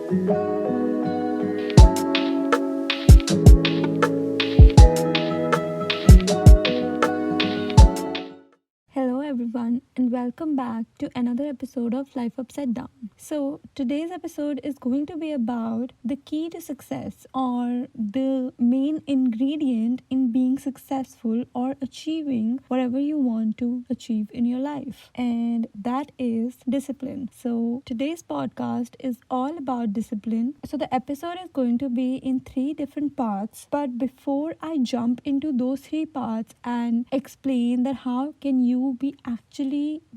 Hello, everyone, and welcome back to another episode of Life Upside Down. So, today's episode is going to be about the key to success or the main ingredient in being successful or achieving whatever you want to achieve in your life, and that is discipline. So, today's podcast is all about discipline. So, the episode is going to be in three different parts, but before I jump into those three parts and explain that how can you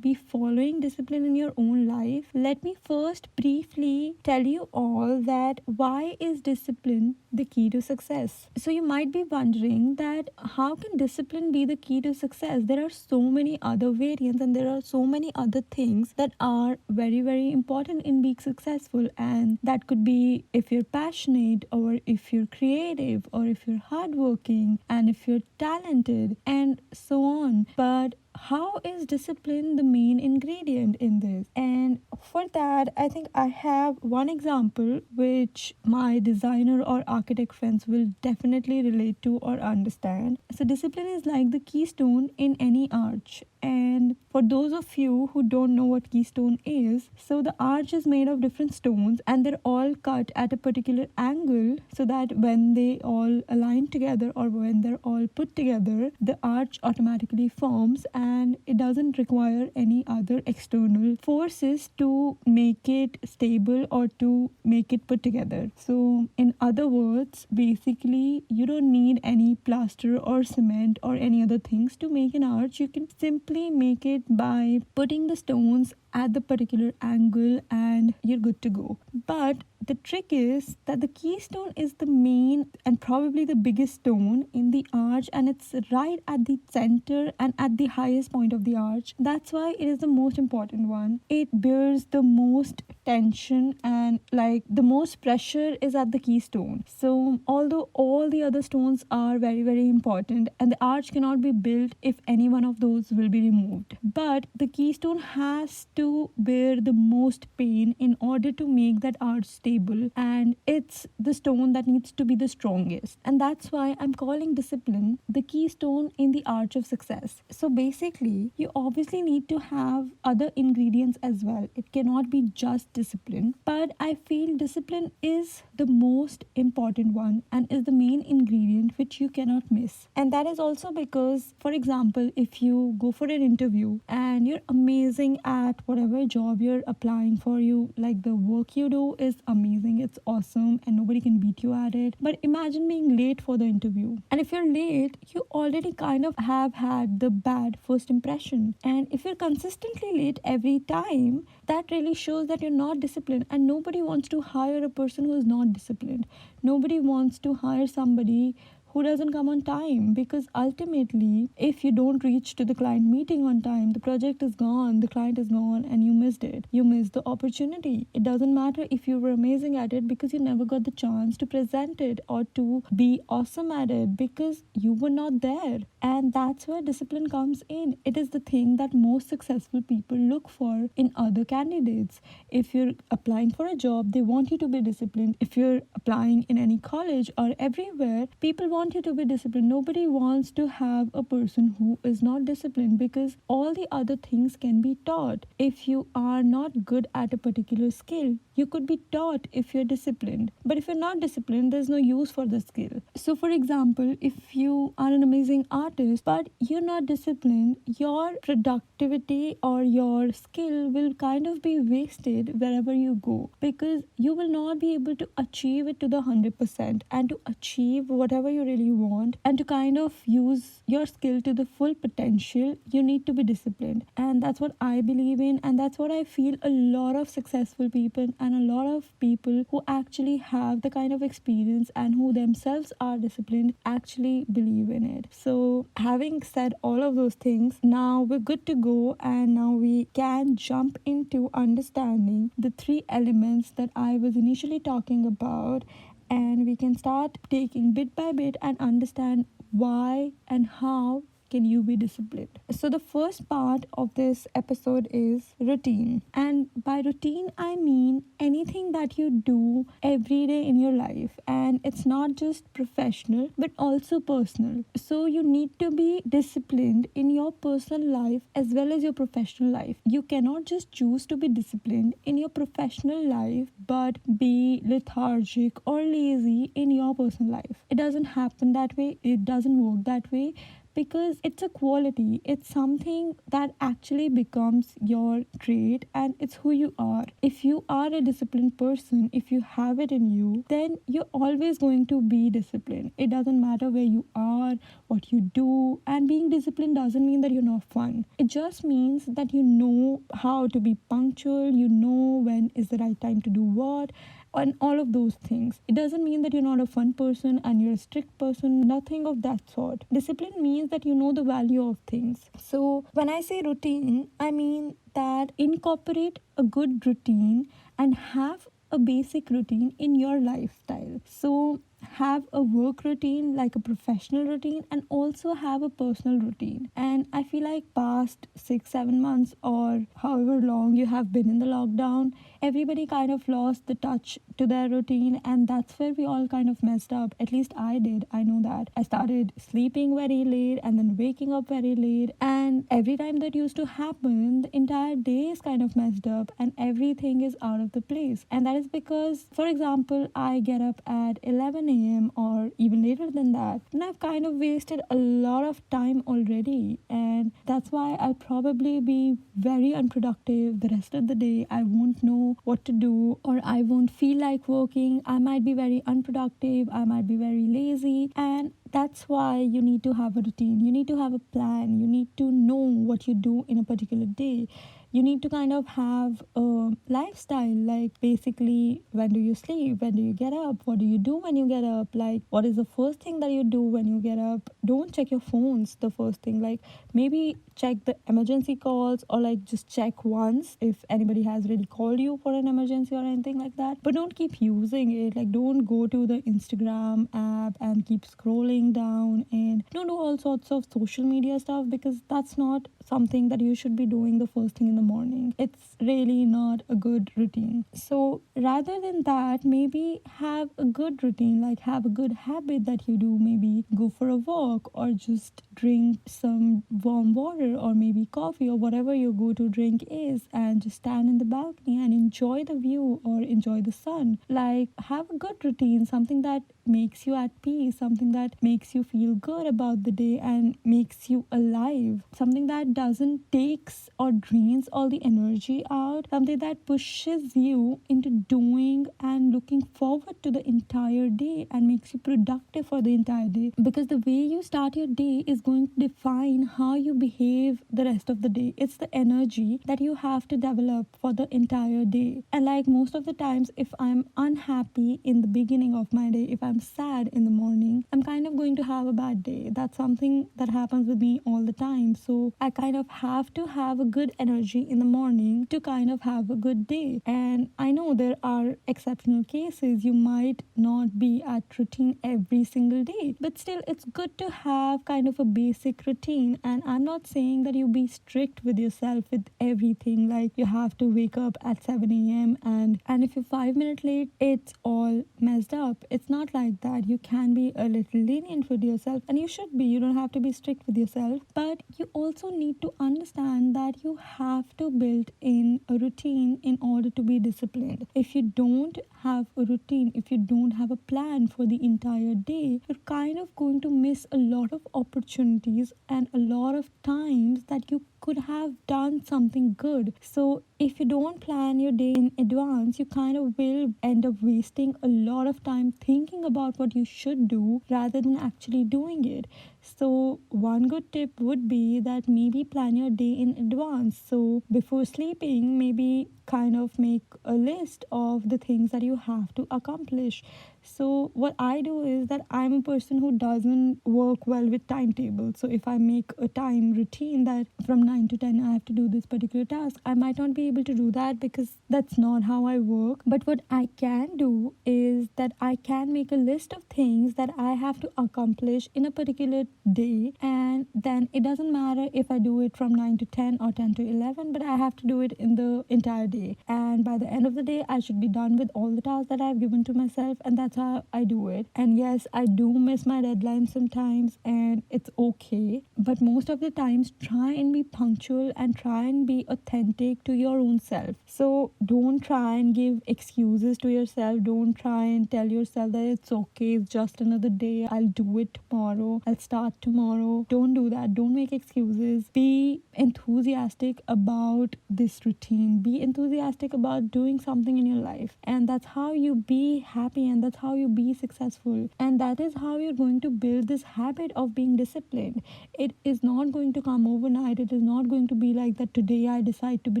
be following discipline in your own life, let me first briefly tell you all that why is discipline the key to success. So you might be wondering that how can discipline be the key to success? There are so many other variants and there are so many other things that are very important in being successful, and that could be if you're passionate or if you're creative or if you're hardworking and if you're talented and so on. But how is discipline the main ingredient in this? And for that, I think I have one example which my designer or architect friends will definitely relate to or understand. So discipline is like the keystone in any arch. And for those of you who don't know what keystone is, so the arch is made of different stones and they're all cut at a particular angle so that when they all align together or when they're all put together, the arch automatically forms and it doesn't require any other external forces to make it stable or to make it put together. So, in other words, basically, you don't need any plaster or cement or any other things to make an arch. You can simply make it by putting the stones at the particular angle and you're good to go. But the trick is that the keystone is the main and probably the biggest stone in the arch, and it's right at the center and at the highest point of the arch. That's why it is the most important one. It bears the most tension and like the most pressure is at the keystone. So although all the other stones are very important and the arch cannot be built if any one of those will be removed, but the keystone has to bear the most pain in order to make that arch stable, and it's the stone that needs to be the strongest. And that's why I'm calling discipline the keystone in the arch of success. So basically, you obviously need to have other ingredients as well. It cannot be just discipline, but I feel discipline is the most important one and is the main ingredient which you cannot miss. And that is also because, for example, if you go for an interview and you're amazing at whatever job you're applying for, you like the work you do is amazing, it's awesome and nobody can beat you at it, but imagine being late for the interview, and if you're late you already kind of have had the bad first impression, and if you're consistently late every time, that really shows that you're not disciplined, and nobody wants to hire a person who is not disciplined. Nobody wants to hire somebody who doesn't come on time, because ultimately if you don't reach to the client meeting on time, the project is gone, the client is gone, and you missed it, you missed the opportunity. It doesn't matter if you were amazing at it, because you never got the chance to present it or to be awesome at it because you were not there. And that's where discipline comes in. It is the thing that most successful people look for in other candidates. If you're applying for a job, they want you to be disciplined. If you're applying in any college or everywhere, people want you to be disciplined. Nobody wants to have a person who is not disciplined, because all the other things can be taught. If you are not good at a particular skill, you could be taught if you're disciplined. But if you're not disciplined, there's no use for the skill. So for example, if you are an amazing artist but you're not disciplined, your productivity or your skill will kind of be wasted wherever you go, because you will not be able to achieve it to the 100%. And to achieve whatever you really want and to kind of use your skill to the full potential, you need to be disciplined. And that's what I believe in, and that's what I feel a lot of successful people and a lot of people who actually have the kind of experience and who themselves are disciplined actually believe in it. So having said all of those things, now we're good to go, and now we can jump into understanding the three elements that I was initially talking about, and we can start taking bit by bit and understand why and how can you be disciplined? So, the first part of this episode is routine. And by routine, I mean anything that you do every day in your life. And it's not just professional, but also personal. So, you need to be disciplined in your personal life as well as your professional life. You cannot just choose to be disciplined in your professional life, but be lethargic or lazy in your personal life. It doesn't happen that way, it doesn't work that way, because it's a quality, it's something that actually becomes your trait and it's who you are. If you are a disciplined person, if you have it in you, then you're always going to be disciplined. It doesn't matter where you are, what you do. And being disciplined doesn't mean that you're not fun, it just means that you know how to be punctual, you know when is the right time to do what, and all of those things. It doesn't mean that you're not a fun person and you're a strict person, nothing of that sort. Discipline means that you know the value of things. So, when I say routine, I mean that incorporate a good routine and have a basic routine in your lifestyle. So, have a work routine like a professional routine and also have a personal routine. And I feel like past 6-7 months or however long you have been in the lockdown, everybody kind of lost the touch to their routine, and that's where we all kind of messed up. At least I did. I know that I started sleeping very late and then waking up very late, and every time that used to happen, the entire day is kind of messed up and everything is out of the place. And that is because, for example, I get up at 11 a.m. or even later than that, and I've kind of wasted a lot of time already, and that's why I'll probably be very unproductive the rest of the day. I won't know what to do, or I won't feel like working. I might be very unproductive, I might be very lazy, and that's why you need to have a routine. You need to have a plan. You need to know what you do in a particular day. You need to kind of have a lifestyle, like basically, when do you sleep, when do you get up, what do you do when you get up, like what is the first thing that you do when you get up. Don't check your phones the first thing, like maybe check the emergency calls, or like just check once if anybody has really called you for an emergency or anything like that, but don't keep using it. Like, don't go to the Instagram app and keep scrolling down, and don't do all sorts of social media stuff, because that's not something that you should be doing the first thing in the morning. It's really not a good routine. So rather than that, maybe have a good routine, like have a good habit that you do. Maybe go for a walk, or just drink some warm water, or maybe coffee, or whatever your go-to drink is, and just stand in the balcony and enjoy the view or enjoy the sun. Like, have a good routine, something that makes you at peace, something that makes you feel good about the day and makes you alive, something that doesn't takes or drains all the energy out, something that pushes you into doing and looking forward to the entire day and makes you productive for the entire day, because the way you start your day is going to define how you behave the rest of the day. It's the energy that you have to develop for the entire day. And like most of the times, if I'm unhappy in the beginning of my day, if I'm sad in the morning, I'm kind of going to have a bad day. That's something that happens with me all the time. So I kind of have to have a good energy in the morning to kind of have a good day. And I know there are exceptional cases. You might not be at routine every single day, but still it's good to have kind of a basic routine. And I'm not saying that you be strict with yourself with everything, like you have to wake up at 7 a.m. and if you're 5 minutes late, it's all messed up. It's not like that. You can be a little lenient with yourself, and you should be. You don't have to be strict with yourself, but you also need to understand that you have to build in a routine in order to be disciplined. If you don't have a routine, if you don't have a plan for the entire day, you're kind of going to miss a lot of opportunities and a lot of times that you could have done something good. So if you don't plan your day in advance, you kind of will end up wasting a lot of time thinking about what you should do rather than actually doing it. So one good tip would be that maybe plan your day in advance. So before sleeping, maybe kind of make a list of the things that you have to accomplish. So what I do is that I'm a person who doesn't work well with timetables. So if I make a time routine that from 9 to 10 I have to do this particular task, I might not be able to do that because that's not how I work. But what I can do is that I can make a list of things that I have to accomplish in a particular day, and then it doesn't matter if I do it from 9 to 10 or 10 to 11, but I have to do it in the entire day. And by the end of the day, I should be done with all the tasks that I've given to myself, and that's how I do it. And yes, I do miss my deadlines sometimes, and it's okay. But most of the times, try and be punctual and try and be authentic to your own self. So don't try and give excuses to yourself. Don't try and tell yourself that it's okay, it's just another day, I'll do it tomorrow, I'll start tomorrow. Don't do that. Don't make excuses. Be enthusiastic about this routine. Be enthusiastic about doing something in your life. And that's how you be happy, and that's how you be successful. And that is how you're going to build this habit of being disciplined. It is not going to come overnight. It is not going to be like that today I decide to be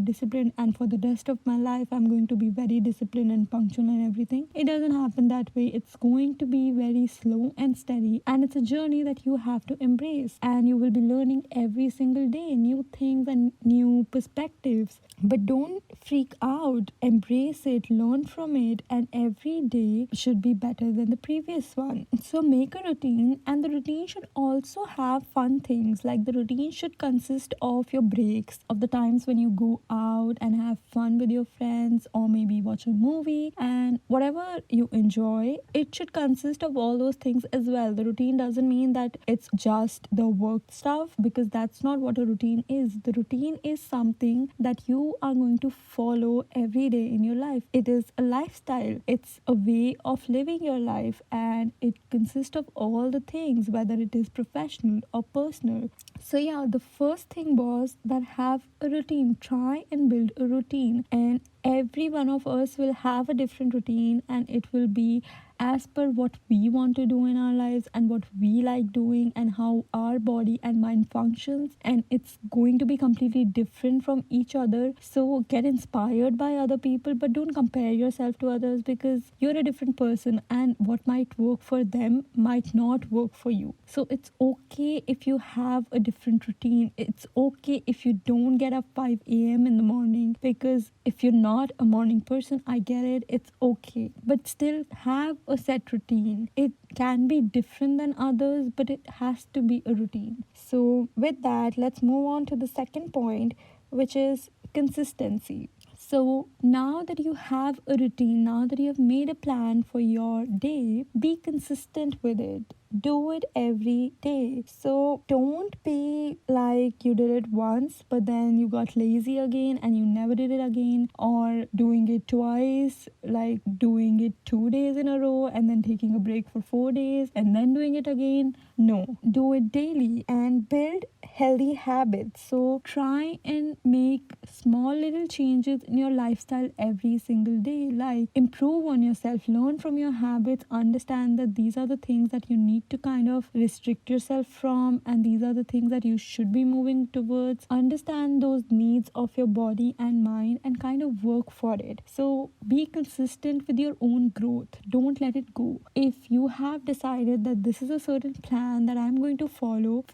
disciplined and for the rest of my life I'm going to be very disciplined and punctual and everything. It doesn't happen that way. It's going to be very slow and steady, and it's a journey that you have to embrace, and you will be learning every single day new things and new perspectives. But don't freak out. Embrace it, learn from it, and every day should be better than the previous one. So make a routine, and the routine should also have fun things. Like the routine should consist of your breaks, of the times when you go out and have fun with your friends, or maybe watch a movie, and whatever you enjoy, it should consist of all those things as well. The routine doesn't mean that it's just the work stuff, because that's not what a routine is. The routine is something that you are going to follow every day in your life. It is a lifestyle, it's a way of living your life, and it consists of all the things, whether it is professional or personal. So yeah, the first thing was that have a routine. Try and build a routine, and every one of us will have a different routine, and it will be as per what we want to do in our lives and what we like doing and how our body and mind functions, and it's going to be completely different from each other. So get inspired by other people, but don't compare yourself to others, because you're a different person and what might work for them might not work for you. So it's okay if you have a different routine. It's okay if you don't get up 5 a.m. in the morning, because if you're not a morning person, I get it, it's okay, but still have a set routine. It can be different than others, but it has to be a routine. So with that, let's move on to the second point, which is consistency. So now that you have a routine, now that you have made a plan for your day, be consistent with it. Do it every day. So don't be like you did it once, but then you got lazy again and you never did it again, or doing it twice, like doing it 2 days in a row and then taking a break for 4 days and then doing it again. No, do it daily and build healthy habits. So try and make small little changes in your lifestyle every single day, like improve on yourself, learn from your habits, understand that these are the things that you need to kind of restrict yourself from, and these are the things that you should be moving towards. Understand those needs of your body and mind and kind of work for it. So be consistent with your own growth. Don't let it go. If you have decided that this is a certain plan that I'm going to follow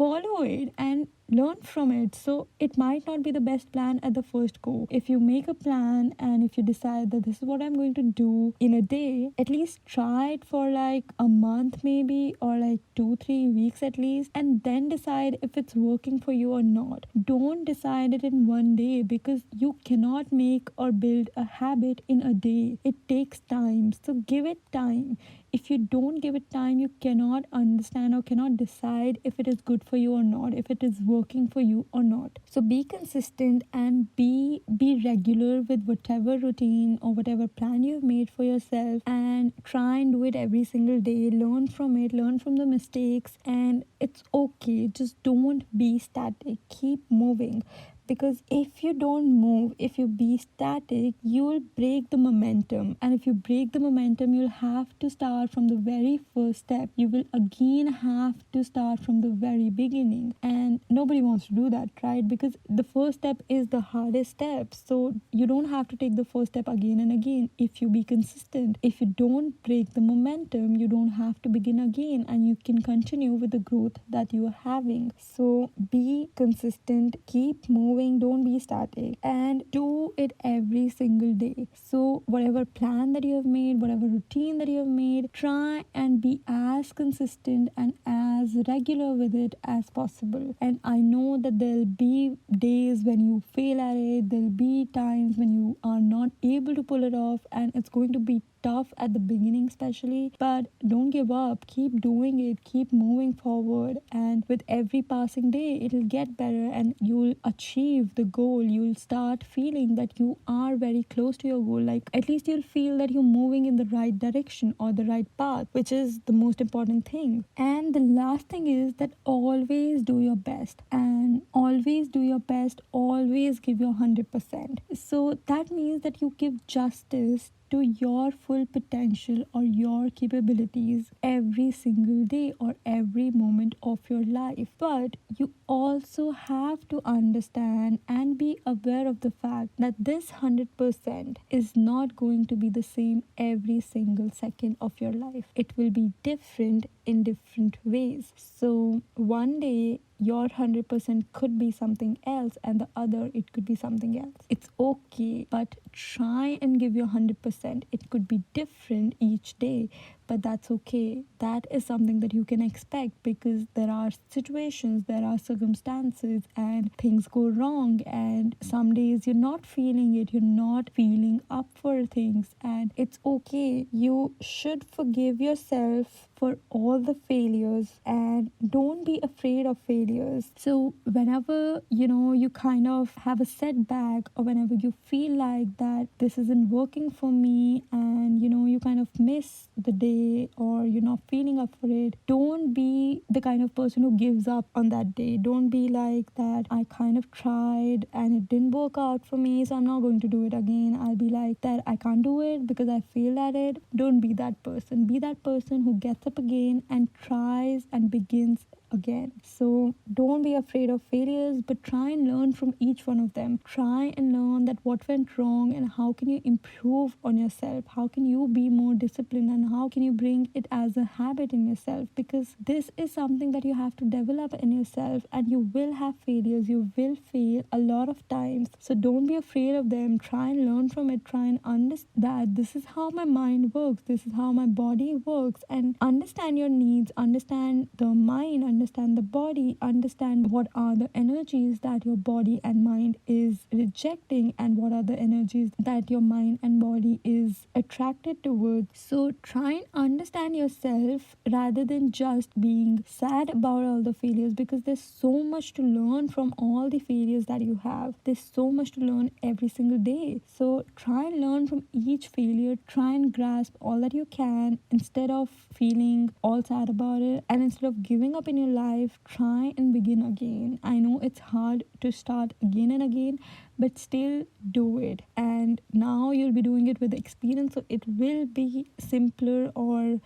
it and learn from it. So it might not be the best plan at the first go. If you make a plan and if you decide that this is what I'm going to do in a day, at least try it for like a month maybe, or like 2-3 weeks at least, and then decide if it's working for you or not. Don't decide it in one day, because you cannot make or build a habit in a day. It takes time. So give it time. If you don't give it time, you cannot understand or cannot decide if it is good for you or not, if it is working for you or not. So be consistent and be regular with whatever routine or whatever plan you've made for yourself, and try and do it every single day. Learn from it, learn from the mistakes, and it's okay. Just don't be static. Keep moving. because if you don't move, if you be static, you'll break the momentum, and if you break the momentum, you'll have to start from the very first step. You will again have to start from the very beginning, and nobody wants to do that, right? Because the first step is the hardest step, so you don't have to take the first step again and again. If you be consistent, if you don't break the momentum, you don't have to begin again, and you can continue with the growth that you are having. So be consistent, keep moving, don't be static, and do it every single day. So whatever plan that you have made, whatever routine that you have made, try and be as consistent and as regular with it as possible. And I know that there'll be days when you fail at it, there'll be times when you are not able to pull it off, and it's going to be tough at the beginning especially, but don't give up, keep doing it, keep moving forward, and with every passing day it'll get better and you'll achieve the goal. You'll start feeling that you are very close to your goal, like at least you'll feel that you're moving in the right direction or the right path, which is the most important thing. And the last thing is that always do your best, and always do your best, always give your 100%. So that means that you give justice to your full potential or your capabilities every single day or every moment of your life. But you also have to understand and be aware of the fact that this 100% is not going to be the same every single second of your life. It will be different in different ways. So one day your 100% could be something else, and the other it could be something else. It's okay, but try and give your 100%. It could be different each day, but that's okay. That is something that you can expect, because there are situations, there are circumstances, and things go wrong, and some days you're not feeling it, you're not feeling up for things, and it's okay. You should forgive yourself for all the failures, and don't be afraid of failures. So whenever you kind of have a setback, or whenever you feel like that this isn't working for me, and you kind of miss the day, or you're not feeling up for it, don't be the kind of person who gives up on that day. Don't be like that, I kind of tried and it didn't work out for me, so I'm not going to do it again. I'll be like that, I can't do it because I failed at it. Don't be that person. Be that person who gets up again and tries and begins again. So don't be afraid of failures, but try and learn from each one of them. Try and learn that what went wrong and how can you improve on yourself, how can you be more disciplined, and how can you bring it as a habit in yourself, because this is something that you have to develop in yourself, and you will have failures, you will fail a lot of times. So don't be afraid of them. Try and learn from it. Try and understand that this is how my mind works, this is how my body works, and understand your needs, understand the mind, understand the body, understand what are the energies that your body and mind is rejecting, and what are the energies that your mind and body is attracted towards. So try and understand yourself rather than just being sad about all the failures, because there's so much to learn from all the failures that you have. There's so much to learn every single day. So try and learn from each failure. Try and grasp all that you can instead of feeling all sad about it, and instead of giving up in your life, try and begin again. I know it's hard to start again and again, but still do it. And now you'll be doing it with experience, so it will be simpler or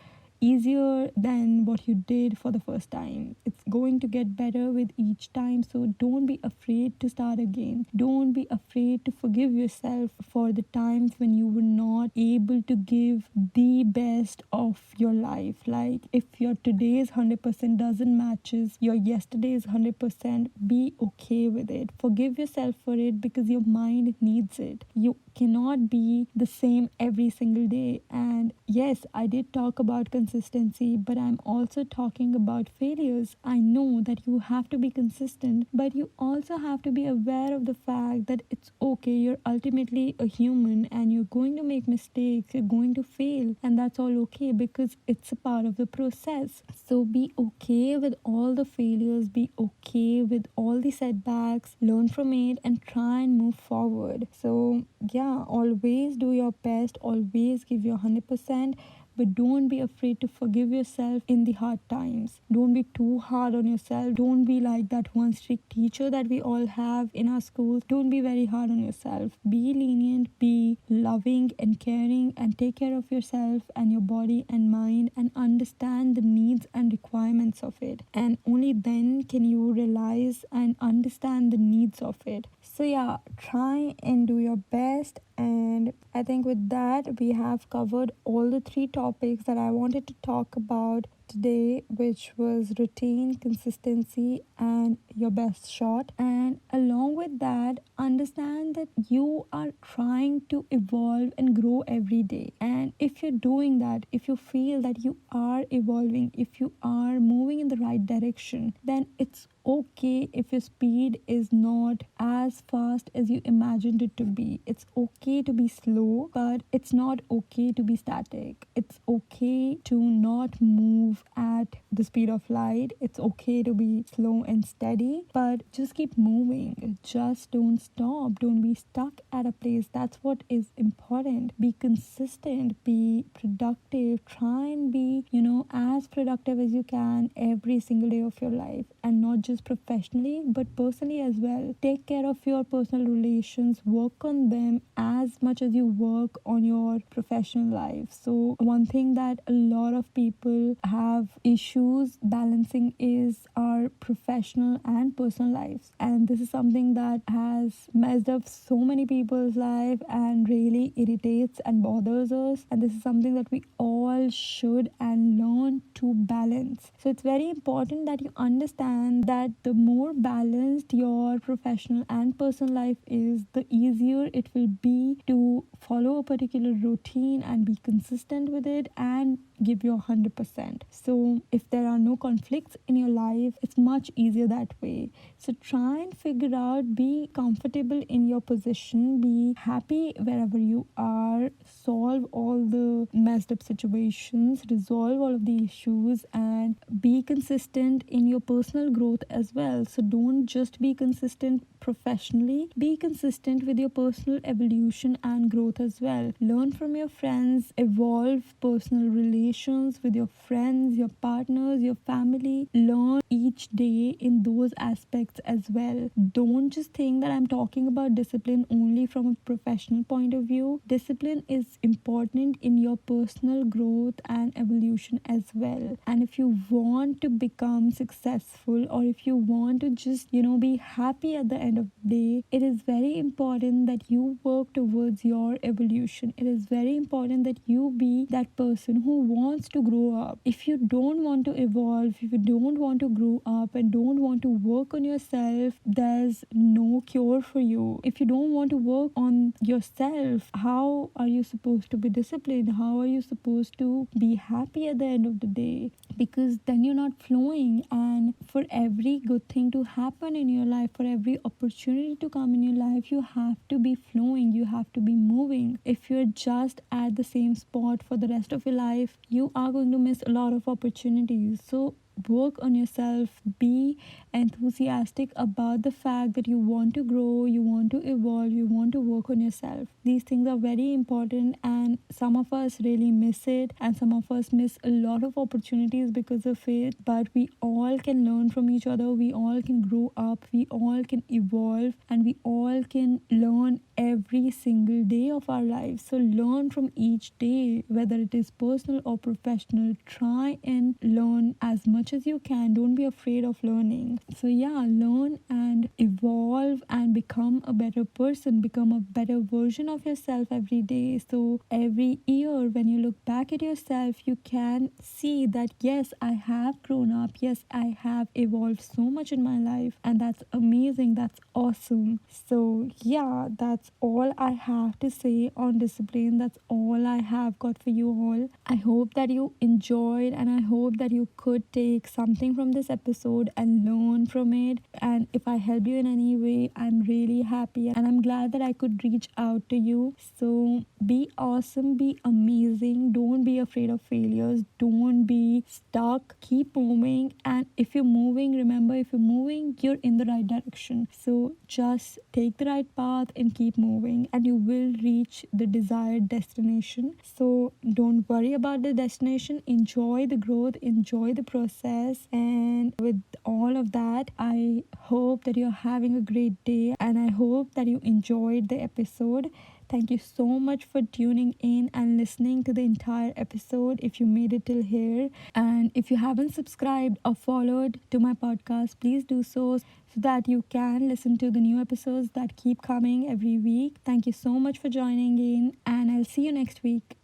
easier than what you did for the first time. It's going to get better with each time, so don't be afraid to start again. Don't be afraid to forgive yourself for the times when you were not able to give the best of your life. Like if your today's 100% doesn't matches your yesterday's 100%, be okay with it. Forgive yourself for it, because your mind needs it. You cannot be the same every single day. And yes, I did talk about consistency, but I'm also talking about failures. I know that you have to be consistent, but you also have to be aware of the fact that it's okay. You're ultimately a human, and you're going to make mistakes, you're going to fail, and that's all okay, because it's a part of the process. So be okay with all the failures, be okay with all the setbacks, learn from it, and try and move forward. So yeah, always do your best, always give your 100%, but don't be afraid to forgive yourself in the hard times. Don't be too hard on yourself. Don't be like that one strict teacher that we all have in our schools. Don't be very hard on yourself. Be lenient, be loving and caring, and take care of yourself and your body and mind, and understand the needs and requirements of it. And only then can you realize and understand the needs of it. So yeah, try and do your best. And I think with that, we have covered all the three topics that I wanted to talk about today, which was routine, consistency, and your best shot. And along with that, understand that you are trying to evolve and grow every day. And if you're doing that, if you feel that you are evolving, if you are moving in the right direction, then it's okay if your speed is not as fast as you imagined it to be. It's okay to be slow, but it's not okay to be static. It's okay to not move at the speed of light. It's okay to be slow and steady, but just keep moving. Just don't stop. Don't be stuck at a place. That's what is important. Be consistent, be productive. Try and be, as productive as you can every single day of your life, and not just professionally but personally as well. Take care of your personal relations, work on them as much as you work on your professional life. So one thing that a lot of people have issues balancing is our professional and personal lives, and this is something that has messed up so many people's life and really irritates and bothers us. And this is something that we all should and learn to balance. So it's very important that you understand that the more balanced your professional and personal life is, the easier it will be to follow a particular routine and be consistent with it and give your 100%. So if there are no conflicts in your life, it's much easier that way. So try and figure out, be comfortable in your position, be happy wherever you are, solve all the messed up situations, resolve all of the issues, and be consistent in your personal growth as well. So don't just be consistent professionally, be consistent with your personal evolution and growth as well. Learn from your friends, evolve personal relations with your friends, your partners, your family. Learn each day in those aspects as well. Don't just think that I'm talking about discipline only from a professional point of view. Discipline is important in your personal growth and evolution as well. And if you want to become successful, or if you want to just be happy at the end of the day, it is very important that you work towards your evolution. It is very important that you be that person who wants to grow up. If you don't want to evolve, if you don't want to grow up and don't want to work on yourself, there's no cure for you. If you don't want to work on yourself, how are you supposed to be disciplined? How are you supposed to be happy at the end of the day? Because then you're not flowing. And for every good thing to happen in your life, for every opportunity to come in your life, you have to be flowing, you have to be moving. If you're just at the same spot for the rest of your life, you are going to miss a lot of opportunities. So work on yourself, be enthusiastic about the fact that you want to grow, you want to evolve, you want to work on yourself. These things are very important, and some of us really miss it, and some of us miss a lot of opportunities because of it. But we all can learn from each other, we all can grow up, we all can evolve, and we all can learn every single day of our lives. So learn from each day, whether it is personal or professional. Try and learn as much as you can. Don't be afraid of learning. So yeah, learn and evolve and become a better person, become a better version of yourself every day. So every year when you look back at yourself, you can see that yes, I have grown up, yes, I have evolved so much in my life, and that's amazing, that's awesome. So yeah, that's all I have to say on discipline. That's all I have got for you all. I hope that you enjoyed, and I hope that you could take take something from this episode and learn from it. And if I helped you in any way, I'm really happy and I'm glad that I could reach out to you. So be awesome, be amazing. Don't be afraid of failures. Don't be stuck. Keep moving. And if you're moving, remember, if you're moving, you're in the right direction. So just take the right path and keep moving, and you will reach the desired destination. So don't worry about the destination. Enjoy the growth, enjoy the process. And with all of that, I hope that you're having a great day, and I hope that you enjoyed the episode. Thank you so much for tuning in and listening to the entire episode if you made it till here. And if you haven't subscribed or followed to my podcast, please do so that you can listen to the new episodes that keep coming every week. Thank you so much for joining in, and I'll see you next week.